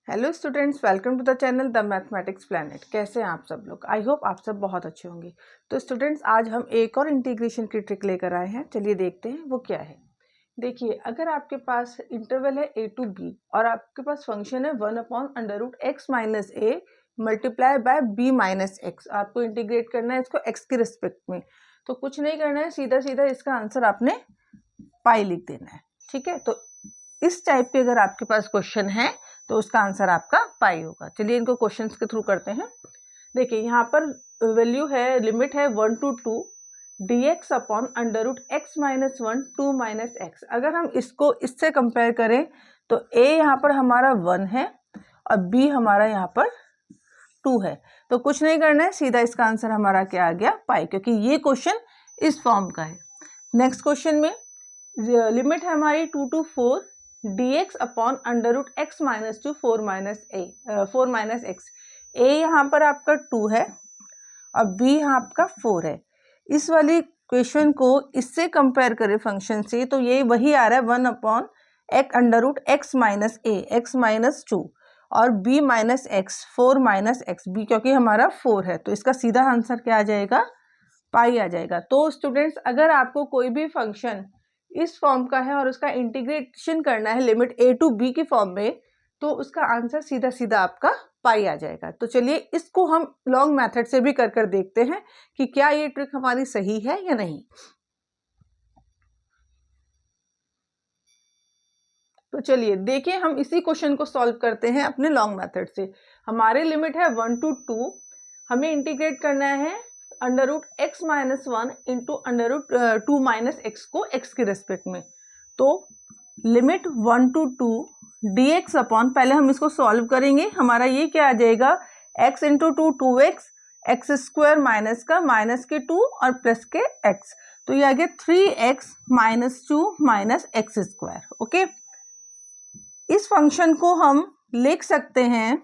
Hello students, welcome to the channel the mathematics planet. कैसे हैं आप सब लोग? आई होप आप सब बहुत अच्छे होंगे। तो स्टूडेंट्स, आज हम एक और इंटीग्रेशन की ट्रिक लेकर आए हैं। चलिए देखते हैं वो क्या है। देखिए, अगर आपके पास इंटरवल है a टू b और आपके पास फंक्शन है 1/√x minus A multiply by b minus x, आपको इंटीग्रेट करना है इसको x के रिस्पेक्ट में। तो कुछ नहीं करना है, सीधा सीधा इसका आंसर आपने पाई लिख देना है। ठीक है, तो इस टाइप के अगर आपके पास क्वेश्चन है तो उसका आंसर आपका पाई होगा। चलिए इनको क्वेश्चंस के थ्रू करते हैं। देखिए, यहाँ पर वैल्यू है, लिमिट है 1 to 2 dx upon √x minus 1 2 minus x. अगर हम इसको इससे कंपेयर करें तो a यहाँ पर हमारा 1 है और b हमारा यहाँ पर 2 है। तो कुछ नहीं करना है, सीधा इसका आंसर हमारा क्या आ गया? पाई, क्योंकि ये क्वेश्चन इस फॉर्म का है। नेक्स्ट क्वेश्चन में लिमिट है हमारी 2 to 4 dx upon √x minus 2 4 minus x. a यहाँ पर आपका 2 है और b यहाँ आपका 4 है। इस वाली क्वेश्चन को इससे कंपेयर करें फंक्शन से तो ये वही आ रहा है 1/√x minus a x minus 2 और b minus x 4 minus x, b क्योंकि हमारा 4 है तो इसका सीधा आंसर क्या आ जाएगा? पाई आ जाएगा। तो स्टूडेंट्स, अगर आपको कोई भी फंक्शन इस फॉर्म का है और उसका इंटीग्रेशन करना है लिमिट a टू b की फॉर्म में, तो उसका आंसर सीधा सीधा आपका पाई आ जाएगा। तो चलिए इसको हम लॉन्ग मेथड से भी कर देखते हैं कि क्या ये ट्रिक हमारी सही है या नहीं। तो चलिए देखिए, हम इसी क्वेश्चन को सॉल्व करते हैं अपने लॉन्ग मेथड से। हमारी लिमिट है 1 to 2, हमें इंटीग्रेट करना है √x minus 1 into √2 minus x को x के रेस्पेक्ट में। तो लिमिट 1 to 2 dx अपॉन, पहले हम इसको सॉल्व करेंगे, हमारा ये क्या आ जाएगा? x into 2 2x, x square minus का माइनस के 2 और प्लस के x, तो ये आ गया 3x minus 2 minus x square. Okay, इस फंक्शन को हम लिख सकते हैं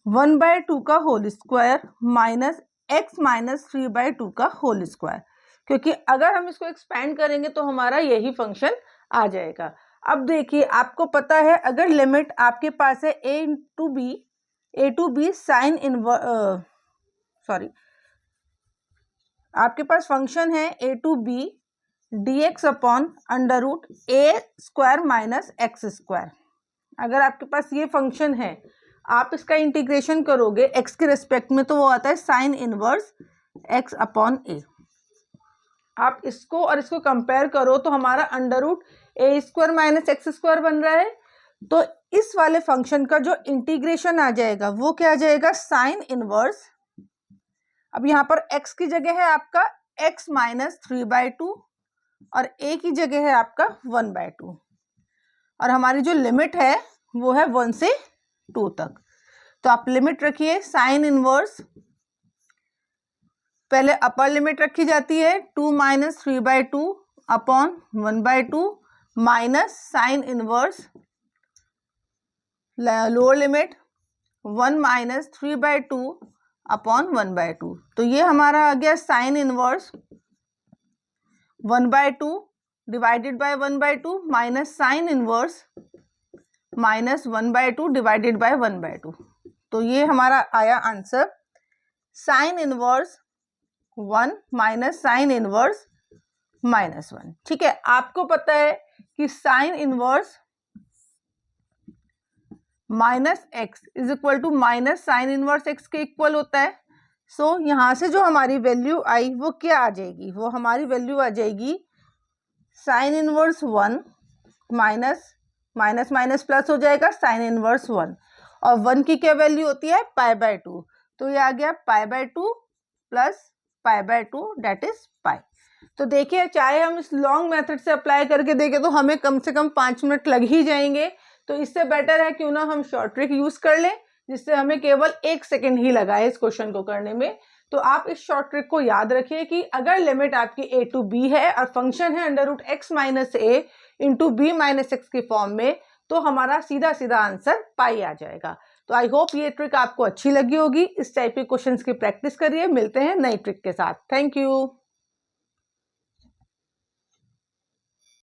1/2 का whole square minus x minus 3/2 का होल स्क्वायर, क्योंकि अगर हम इसको एक्सपेंड करेंगे तो हमारा यही फंक्शन आ जाएगा। अब देखिए, आपको पता है अगर लिमिट आपके पास है a to B sine inverse, sorry, आपके पास फंक्शन है a to b dx upon √a² minus x square. अगर आपके पास ये फंक्शन है, आप इसका इंटीग्रेशन करोगे x के रेस्पेक्ट में तो वो आता है sine inverse x upon a। आप इसको और इसको कंपेयर करो तो हमारा √a² माइनस एक्स स्क्वायर बन रहा है। तो इस वाले फंक्शन का जो इंटीग्रेशन आ जाएगा वो क्या आ जाएगा? साइन इनवर्स, अब यहाँ पर x की जगह है आपका x माइनस 3/2 और a की जगह है आपका 1/2 और हमारी जो लिमिट है वो है 1 से 2 तक। तो आप लिमिट रखिए साइन इनवर्स, पहले अपर लिमिट रखी जाती है 2 minus 3/2 upon 1/2 minus sine inverse lower limit 1 minus 3/2 upon 1/2। तो ये हमारा आ गया sine inverse 1/2 divided by 1/2 minus sine inverse minus 1/2 divided by 1/2। तो ये हमारा आया answer sine inverse 1 minus sine inverse minus 1। ठीक है, आपको पता है कि sine inverse minus x is equal to minus sine inverse x के इक्वल होता है। सो यहां से जो हमारी वैल्यू आई वो क्या आ जाएगी? वो हमारी वैल्यू आ जाएगी sign inverse 1 minus minus minus plus हो जाएगा साइन इनवर्स 1 और 1 की क्या वैल्यू होती है? π/2। तो ये आ गया π/2 प्लस π/2 डेट इज पाई। तो देखिए, चाहे हम इस लॉन्ग मेथड से अप्लाई करके देखें तो हमें कम से कम 5 मिनट लग ही जाएंगे। तो इससे बेटर है क्यों ना हम शॉर्ट ट्रिक यूज कर लें जिससे हमें केवल 1 सेकेंड ही लगा है इस क्वेश्चन को करने में। तो आप इस शॉर्ट ट्रिक को याद रखिए कि अगर लिमिट आपकी a टू b है और फंक्शन है √x minus a into b minus x की फॉर्म में, तो हमारा सीधा सीधा आंसर पाई आ जाएगा। तो आई होप ये ट्रिक आपको अच्छी लगी होगी। इस टाइप के क्वेश्चंस की प्रैक्टिस करिए। मिलते हैं नई ट्रिक के साथ। Thank you.